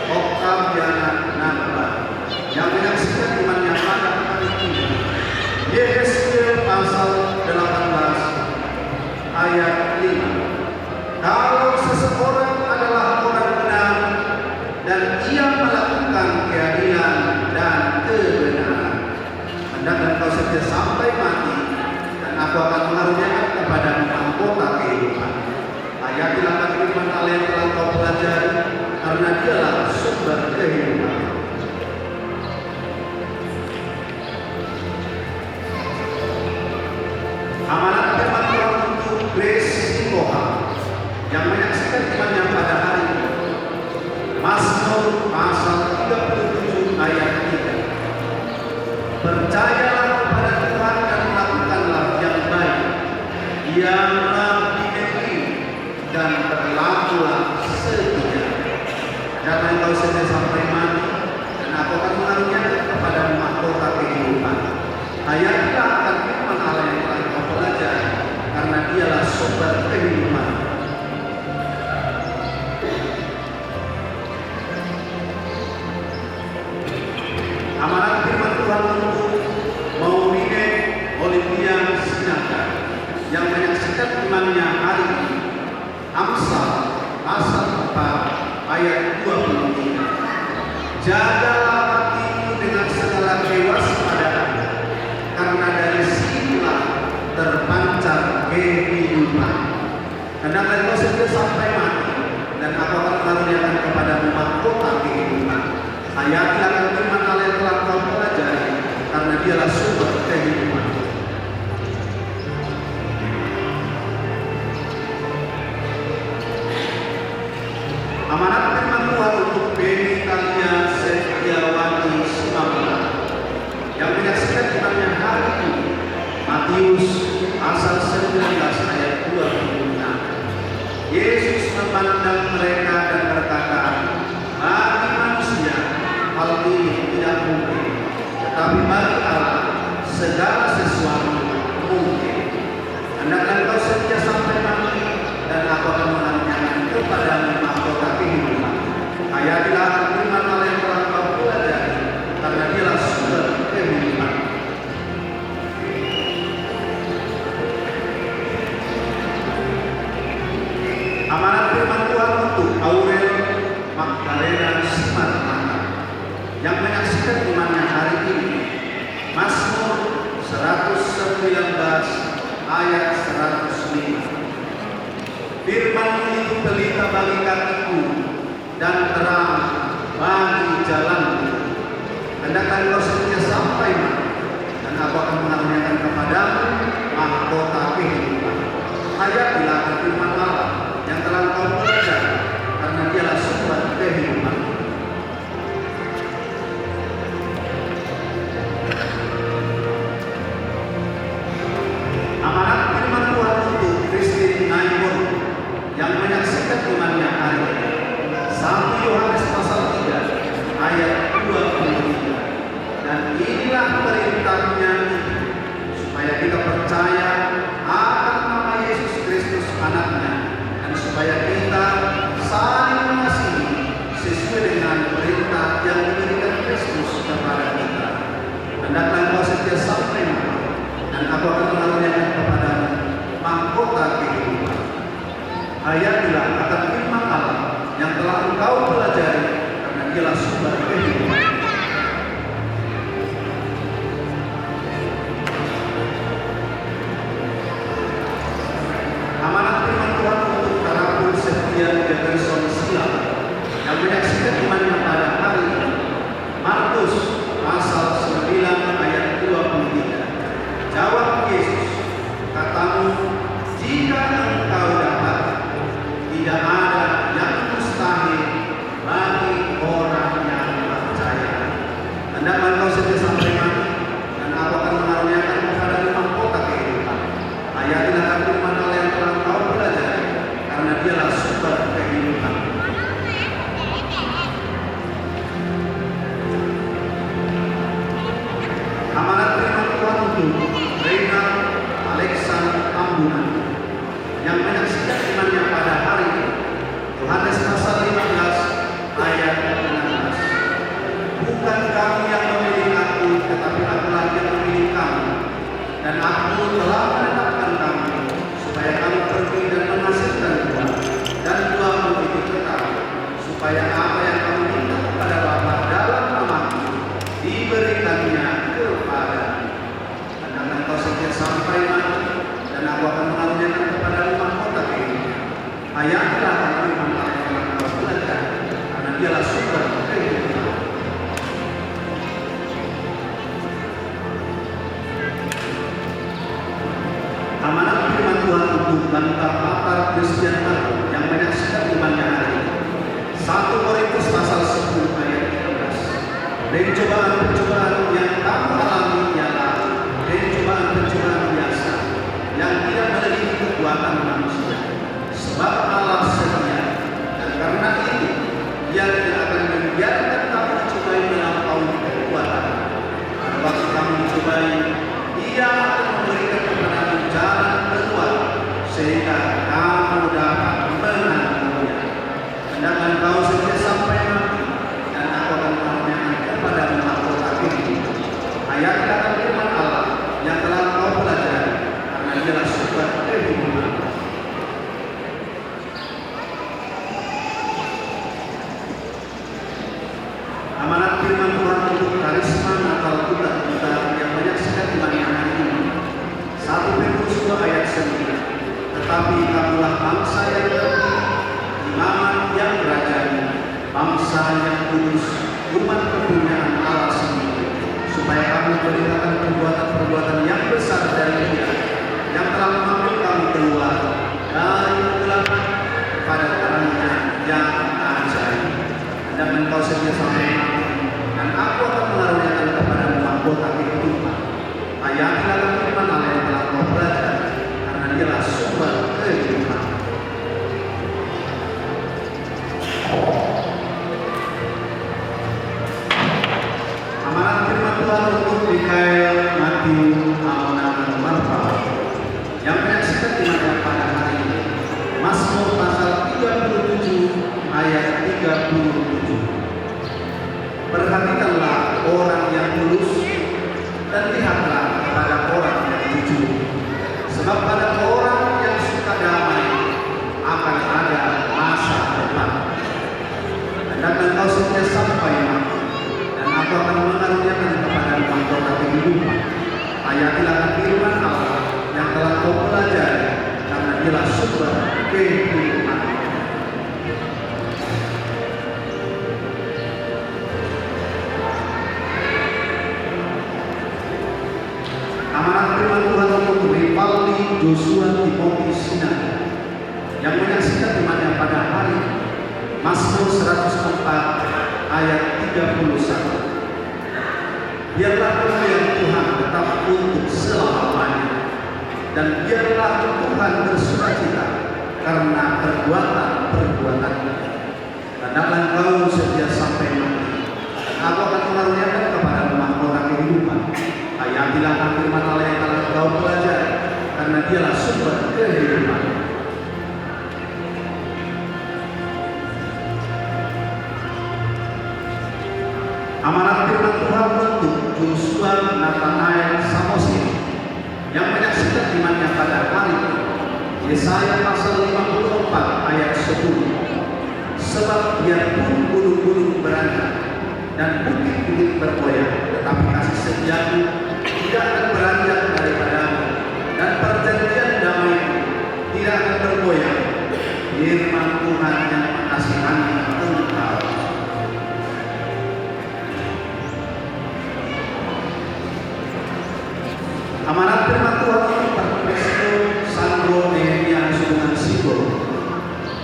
Speaker 4: Octaviana Nanda yang menyaksikan imannya pada hari ini. Yesaya pasal 18 ayat 5. Kalau seseorang adalah orang benar dan ia melakukan keadilan dan kebenaran, hendaklah engkau setia sampai mati, dan aku akan mengaruniakan kepada mahkota kehidupan. Hayatilah firman Allah yang telah kau pelajari, karena dialah sumber kehidupan. Amanat firman Tuhan untuk Grace Sikoha yang menyaksikan imannya pada hari ini. Mazmur pasal 37 ayat 3. Percayalah kepada Tuhan dan lakukanlah yang baik. Diamlah di negeri dan berlakulah setia. Dan engkau setia sampai mati, dan aku akan mengaruniakan kepada mahkota Hayatilah akan firman Allah yang telah kau pelajari, karena dialah sumber kehidupan. Amanat firman Tuhan untuk Maurine Olivia Sinaka yang menyaksikan imannya hari ini. Amsal pasal 4 ayat 23. Jagalah hatimu dengan segala kewaspadaan, karena dari sinilah terpancar kehidupan. Hendaklah engkau setia sampai mati, dan aku akan mengaruniakan kepadamu mahkota kehidupan. Hayatilah akan firman Allah yang telah kau pelajari, karena dialah sumber kehidupan. Amanat firman Tuhan untuk Beni Talia Setiawati Sumamala yang menyaksikan imannya hari ini. Matius pasal 19 ayat 26. Yesus memandang mereka dan berkata, bagi manusia hal ini tidak mungkin, tetapi bagi Allah segala sesuatu mungkin. Hendaklah engkau setia sampai mati, dan aku akan mengaruniakan kepadamu mahkota kehidupan. Hayatilah firman Allah yang telah kau pelajari, karena dialah sumber kehidupan. Amanat firman Tuhan untuk Aurel Magdalena Simarmata yang menyaksikan imannya hari ini. Mazmur 119 ayat 105. Firman-Mu itu pelita bagi kakiku dan terang bagi jalanku. Hendaklah engkau setia sampai mati, dan aku akan mengaruniakan kepadamu mahkota kehidupan. Hayatilah firman Allah yang telah engkau pelajari, karena dialah sumber kehidupan. Amanat firman Tuhan untuk Christine Naibon yang menyaksikan imannya hari ini. 1 Yohanes pasal 3 ayat 23. Dan inilah perintahnya, supaya kita percaya akan nama Yesus Kristus anaknya, dan supaya kita saling mengasihi sesuai dengan perintah yang diberikan Kristus kepada kita. Hendaklah engkau setia sampai mati, dan aku akan mengaruniakan kepadamu mahkota kehidupan. Hayatilah akan firman Allah yang telah engkau pelajari, karena dialah sumber kehidupan. Amanat firman Tuhan untuk Karapun Setia Jefferson Silam yang menyaksikan imannya pada hari ini. Markus pasal 9 ayat 23. Jawab Yesus, katamu, jika engkau dapat, tidak ada yang mustahil bagi orang yang percaya. Hendaklah engkau setia sampai mati, dan aku akan mengaruniakan kepadamu mahkota kehidupan. Hayatilah firman Allah yang telah engkau pelajari, karena dialah sumber kehidupan. Amanat firman Tuhan untuk Reina Alexander Tambunan yang menyaksikan imannya pada hari ini. Yohanes pasal 15 ayat 16. Bukan kamu yang memilih aku, tetapi akulah yang memilih kamu, dan aku telah menetapkan kamu supaya kamu pergi dan menghasilkan buah, dan buahmu itu tetap, supaya apa yang kamu minta kepada Bapa dalam namaku diberikannya kepadamu. Hendaklah engkau setia sampai mati, dan aku akan mengaruniakan kepadamu mahkota kehidupan. Hayatilah akan firman Allah yang telah engkau pelajari, karena dialah sumber kehidupan. Amanat firman Tuhan untuk Banta Pakar Christian Marco yang menyaksikan imannya hari ini. 1 Korintus pasal 10 ayat 13. Dan cobaan-pencobaan yang kamu alami ialah cobaan-pencobaan biasa yang tidak melebihi kekuatan manusia. Sebab Allah setia, dan karena itu Dia tidak akan membiarkan kamu dicobai melampaui kekuatan. Pada waktu kamu dicobai, tetapi kamulah bangsa yang terpilih, imaman yang berajani, bangsa yang kudus, umat kepunyaan Allah sendiri, supaya kamu memberitakan perbuatan-perbuatan yang besar dari Dia, yang telah mengambil kamu keluar dari kegelapan pada terangnya yang ajaib. Dan engkau setia sampai mati, dan aku akan mengaruniakan kepadamu mahkota kehidupan. Hayatilah firman Allah yang telah kau pelajari, karena Dialah sumber kehidupan. Amanat firman Tuhan untuk Mikael, Matius, Amona, dan Marta yang menyaksikan imannya pada hari ini. Mazmur pasal 37 ayat 37. Perhatikanlah orang yang tulus dan lihatlah kepada orang yang jujur, sebab pada orang yang suka damai akan ada masa depan. Dan engkau setia sampai mati, dan aku akan mengaruniakan kepada mahkota kehidupan. Hayatilah firman Allah yang telah kau pelajari, karena Dialah sumber kehidupan. Amanat firman Tuhan untuk Ripaldi, Joshua, Timotius, Sinan yang menyaksikan imannya pada hari ini. Mazmur 104 ayat 31. Biarlah kemuliaan Tuhan tetap untuk selama-lamanya, dan biarlah Tuhan bersukacita karena perbuatan-perbuatannya. Hendaklah engkau setia sampai mati, dan aku akan mengaruniakan kepada mahkota kehidupan. Hayatilah firman Allah yang telah kau pelajari, karena Dialah sumber kehidupan. Amanat firman Tuhan untuk Joshua, Nathanael, Samosir yang menyaksikan imannya pada hari ini. Yesaya pasal 54 ayat 10. Sebab biarpun gunung-gunung beranjak dan bukit-bukit bergoyang, tetapi kasih setiamu tidak akan beranjak daripadamu, dan perjanjian damai tidak akan bergoyang. Firman Tuhan yang mengasihani engkau. Amanat firman Tuhan untuk Presiden Sandro Nehemia Sunan Sibo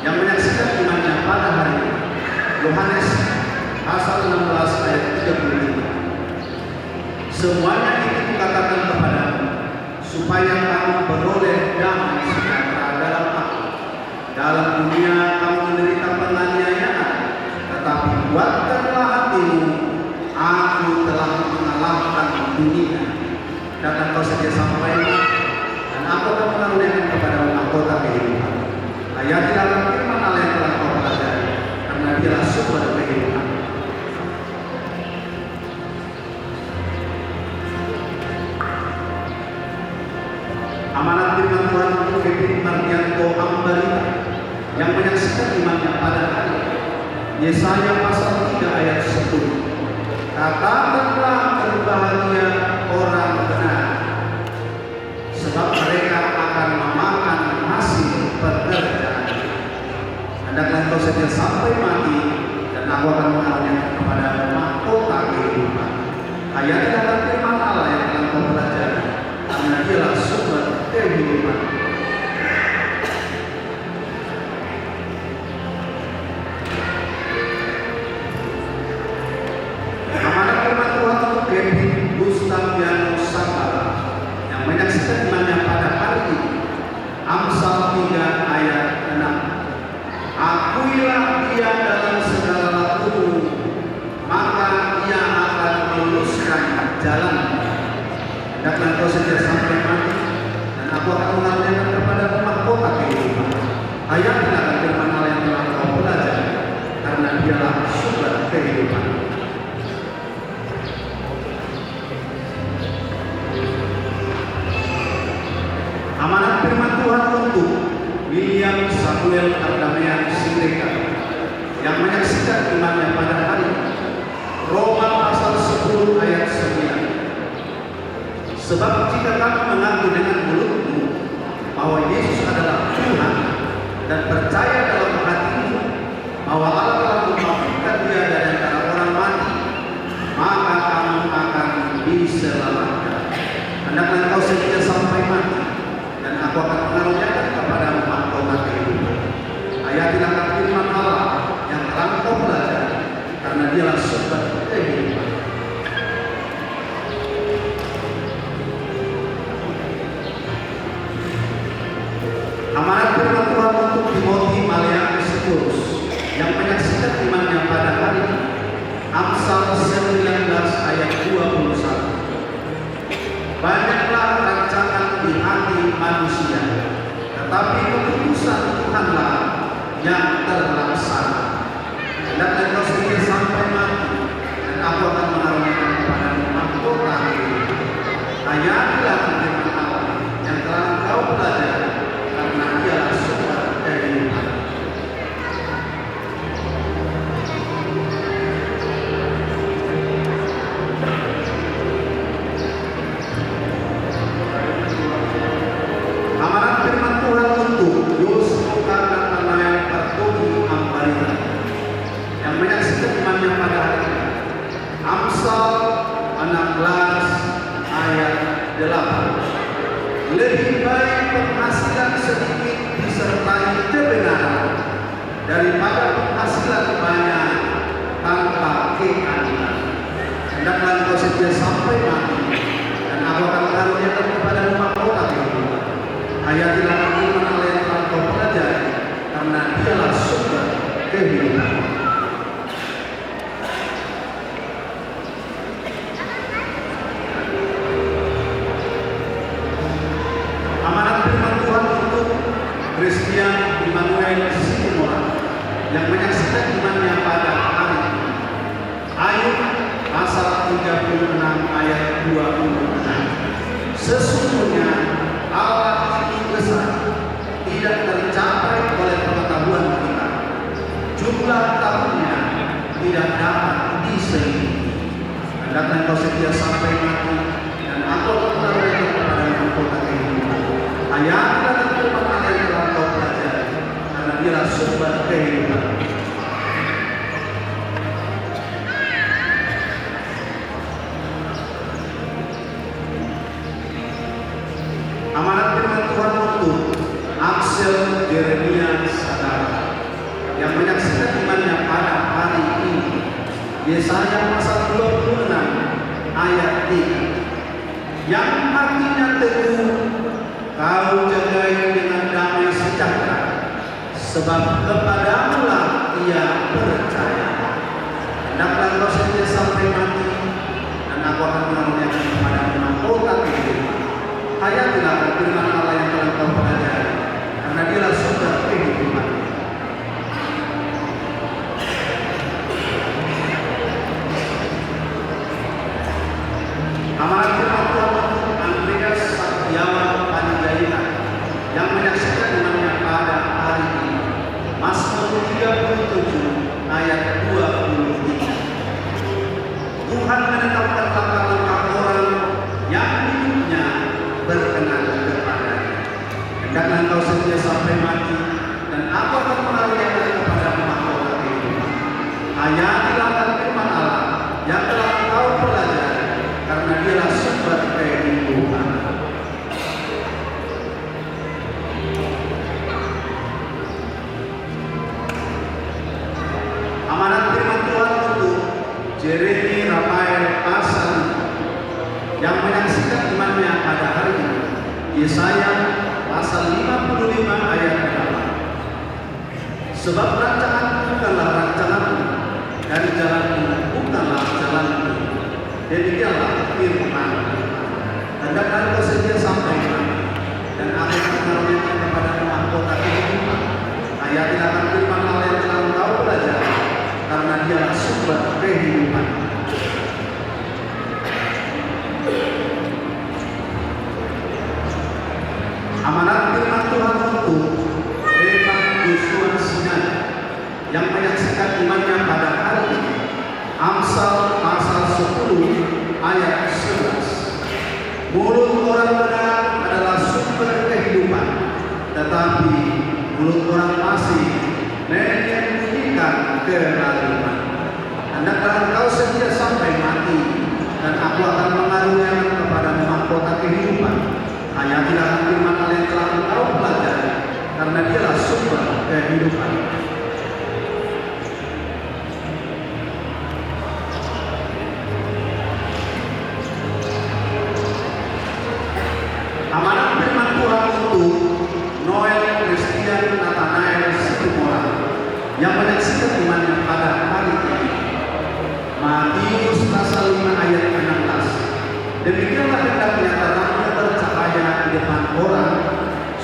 Speaker 4: yang menyaksikan imannya pada hari ini. Yohanes pasal 16 ayat 35. Semuanya itu kukatakan kepadamu, supaya kamu beroleh damai sejahtera dalam aku. Dalam dunia kamu menderita penganiayaan, tetapi kuatkanlah hatimu, aku telah mengalahkan dunia. Dan engkau setia sampai mati, dan aku akan mengaruniakan kepada mahkota kehidupan. Hayatilah firman Allah yang telah kau pelajari, karena Dialah sumber kehidupan. Amanat firman Tuhan untuk Kevin Mardianto Ambarita yang menyaksikan imannya pada hari ini. Yesaya pasal 3 ayat 10. Katakanlah berbahagia orang benar, sebab mereka akan memakan hasil pekerjaan. Hendaklah engkau setia sampai mati, dan aku akan mengaruniakan kepada mahkota kehidupan. Hayatilah firman Allah yang telah kau pelajari, karena Dialah sumber kehidupan. Amanat firman Tuhan untuk Kevin Gustaviano Sabara yang menyaksikan imannya pada hari ini. Amsal 3 ayat 6. Akuilah Dia dalam segala lakumu, maka Ia akan meluruskan jalan. Hendaklah engkau setia sampai mati, dan aku akan mengaruniakan kepada mahkota kehidupan. Hayatilah firman Allah yang telah kau pelajari, karena Dialah sumber kehidupan. Amanat firman Tuhan untuk William Samuel Ardamean Siregar yang menyaksikan imannya pada hari ini. Roma pasal 10 ayat 9. Sebab jika kamu mengaku dengan mulutmu bahwa Yesus adalah Timothy Maleakisius yang menyaksikan imannya pada hari ini. Amsal 19 ayat 21. Banyaklah rancangan di hati manusia, tetapi keputusan Tuhanlah yang terlaksana. Hendaklah engkau setia sampai mati, dan aku akan mengaruniakan kepadamu mahkota kehidupan. Hayatilah firman Allah yang telah engkau pelajari, karena dialah sumber kehidupan. Amanat firman Tuhan untuk Yosua dan Nathanael Bartolomei Ambarita yang menyaksikan imannya pada hari ini. Amsal 16 ayat 8. Lebih baik penghasilan sedikit disertai kebenaran daripada penghasilan banyak tanpa keadilan. Hendaklah engkau setia sampai mati, dan aku akan mengaruniakan kepadamu mahkota kehidupan. Hayatilah firman Allah yang telah kau pelajari, karena dialah sumber kehidupan. Amanat firman Tuhan untuk Christian Immanuel Simora yang menyaksikan imannya pada hari ini. Ayub pasal 36 ayat 26. Sesungguhnya Allah itu besar, tidak tercapai oleh pengetahuan kita. Jumlah tahunnya tidak dapat diselidiki. Hendaklah engkau setia sampai mati, dan aku akan mengaruniakan kepadamu mahkota kehidupan. Hayatilah firman Allah yang telah kau pelajari, karena dialah sumber kehidupan. Amanat firman Tuhan untuk Axel Jeremia Sadara yang menyaksikan imannya pada hari ini. Yesaya pasal 26 ayat 3. Yang hatinya teguh kau jagai dengan damai sejahtera, sebab kepadamulah ia percaya. Hendaklah engkau setia sampai mati, dan aku akan mengaruniakan kepadamu mahkota kehidupan. Hayatilah firman Allah yang telah kau pelajari, karena dialah sumber kehidupan. Amanat firman Tuhan untuk Andreas Satyawan Panjaitan yang menyaksikan imannya pada hari ini. Mazmur 37 ayat 23. Tuhan menetapkan langkah-langkah orang yang hidupnya berkenan kepadanya. Hendaklah engkau setia sampai mati, dan aku akan mengaruniakan kepadamu mahkota kehidupan. Hayatilah firman Allah yang telah engkau pelajari, karena dialah sumber kehidupan. Amanat firman Tuhan untuk Jeremy Rafael Pasal yang menyaksikan imannya pada hari ini. Yesaya pasal 55 ayat 8. Sebab rancanganku bukanlah rancanganmu, dan jalanku bukanlah jalanku. Demikianlah firman. Hendaklah engkau setia sampai mati, dan aku akan mengaruniakan kepadamu mahkota kehidupan. Hayatilah firman Allah yang telah engkau pelajari, karena dialah sumber kehidupan. Amanat firman Tuhan untuk Eva Yosua Sinan yang menyaksikan imannya pada hari ini. Amsal pasal 10 ayat 11. Mulut orang benar adalah sumber kehidupan, tetapi mulut orang fasik menyembunyikan kezaliman. Hendaklah engkau setia sampai mati, dan aku akan mengaruniakan kepadamu mahkota kehidupan. Hayatilah firman Allah yang telah engkau pelajari, karena dialah sumber kehidupan. Amanat firman Tuhan untuk Noel Christian Nathanael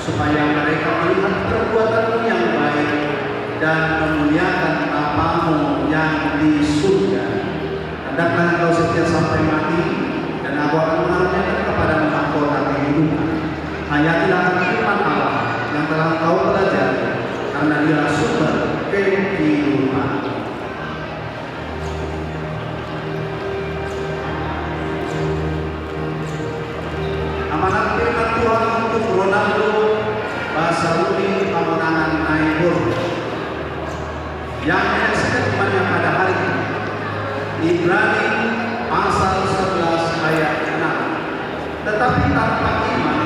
Speaker 4: supaya mereka melihat perbuatanmu yang baik dan memuliakan Bapamu yang di surga. Hendaklah engkau setia sampai mati, dan aku akan mengaruniakan kepadamu mahkota kehidupan. Hayatilah firman Allah yang telah engkau pelajari, karena dialah sumber kehidupan. Amanat firman Tuhan untuk Ronaldo Basauri Pamunangan Naibur yang menyaksikan imannya pada hari ini. Ibrani pasal 11 ayat 6. Tetapi tanpa iman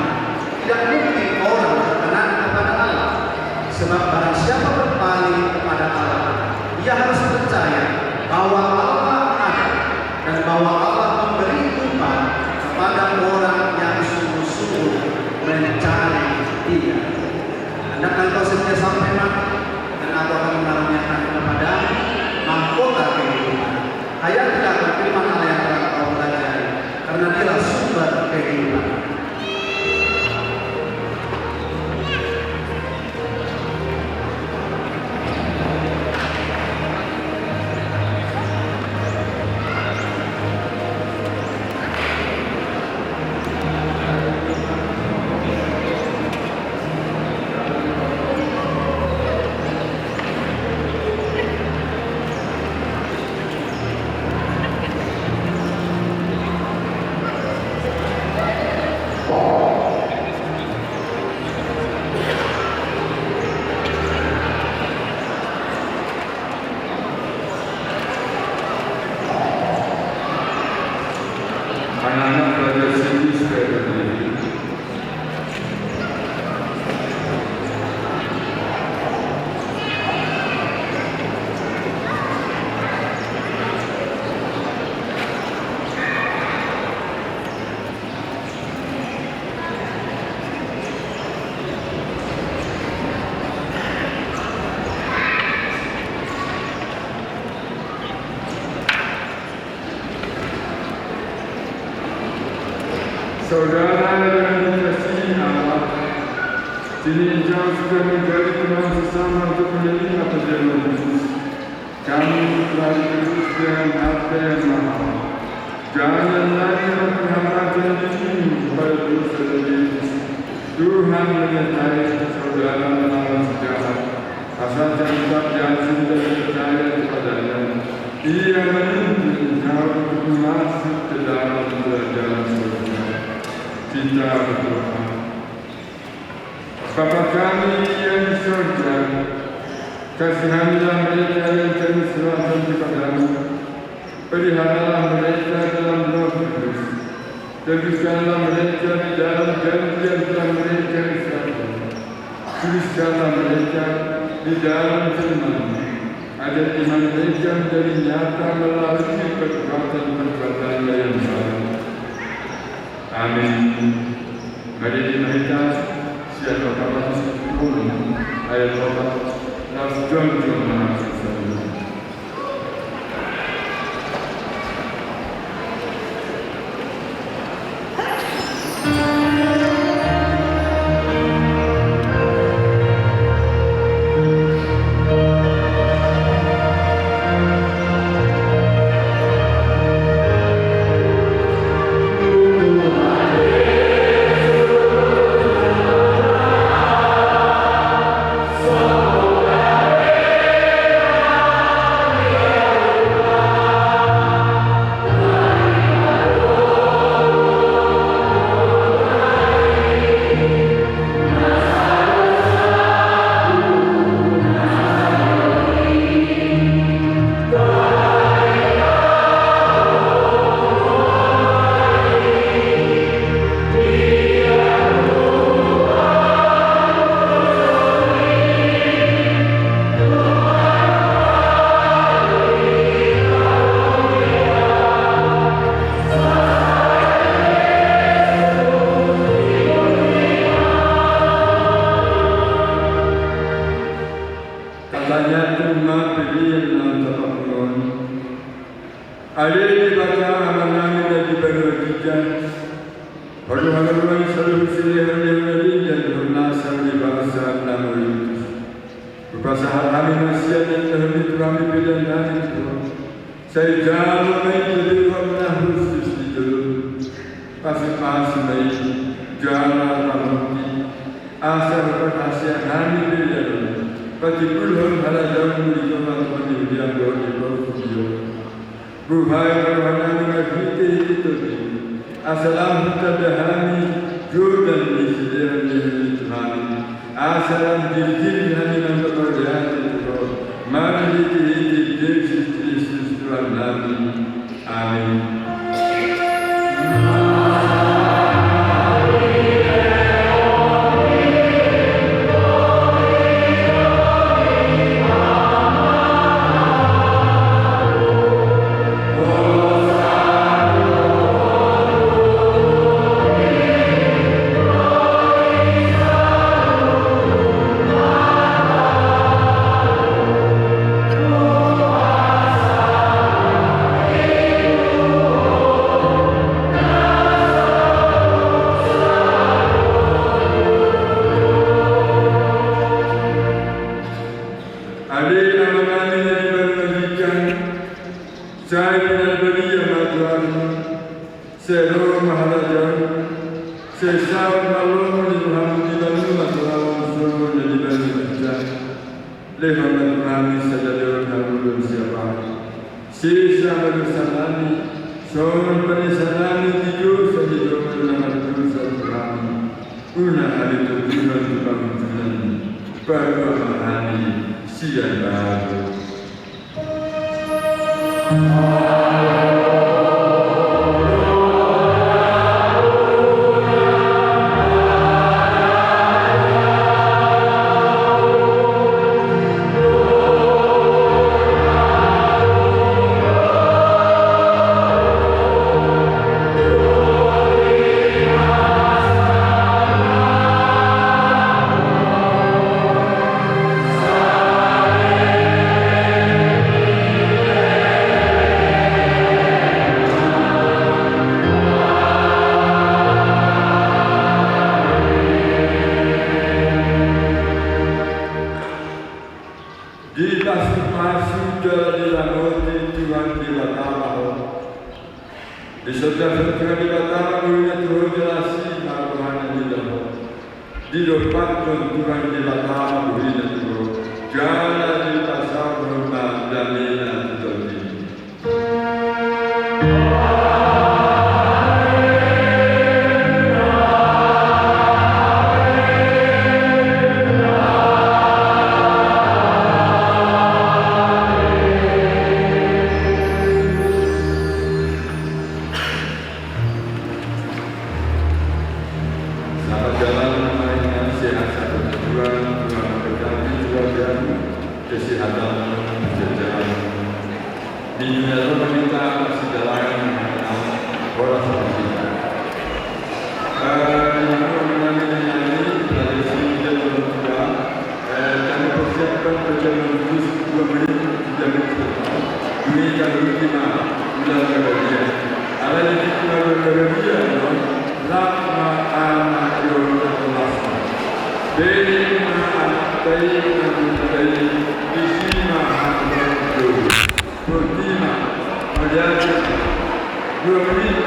Speaker 4: tidak mungkin orang berkenan kepada Allah, sebab barang siapa berpaling kepada Allah, ia harus percaya bahwa Allah ada dan bahwa Allah memberi upah kepada orang yang sungguh-sungguh mencari Dia. Hendaklah engkau setia sampai mati, dan aku akan mengaruniakan kepadamu mahkota kehidupan. Hayatilah firman Allah yang telah kau pelajari, karena Dialah sumber kehidupan.
Speaker 1: Anak-anak pelajar sini supaya berdiri. Saudara yang dikasihi Allah, kini Engkau sudah menjadi teman sesama untuk menerima perjamuan Yesus. Kami telah diberi dengan harta yang mahal. Jangan lagi memperhatikan diri kepada dosa dan Yesus. Tuhan menyertai saudara melawan sejahat, asal tetap yang cinta dan percaya kepadanya. Ia menuntut engkau untuk masuk ke dalam jalan surga. Kita berdoa. Bapa kami yang di surga, kasihanilah mereka yang kami serahkan kepadamu. Peliharalah mereka dalam Roh Kudus. Teguhkanlah mereka di dalam janji yang telah mereka isyaratkan. Tuliskanlah mereka di dalam firman, agar iman mereka menjadi nyata melalui perbuatan-perbuatan yang baik. Amin. Mari kita siapa kabar umum ayat 4 langsung mengaksesnya.
Speaker 3: Semoga
Speaker 1: Masalah kami masih ada kami kami pilihan dari Tuhan. Saya jalan menjadi orang khusus itu. Masing-masing baik jalan kami. Asal berkasih kami pilihan. Pasti belum ada jauh di zaman Tuhan yang berdoa. Buhai berwarna mengerti itu. Assalam tadahani Jordan di sediaan di Tuhan. Assalam diri kami yang berdoa itu. Mari di Yesus Kristus Tuhan kami. Amin.
Speaker 5: Dua menit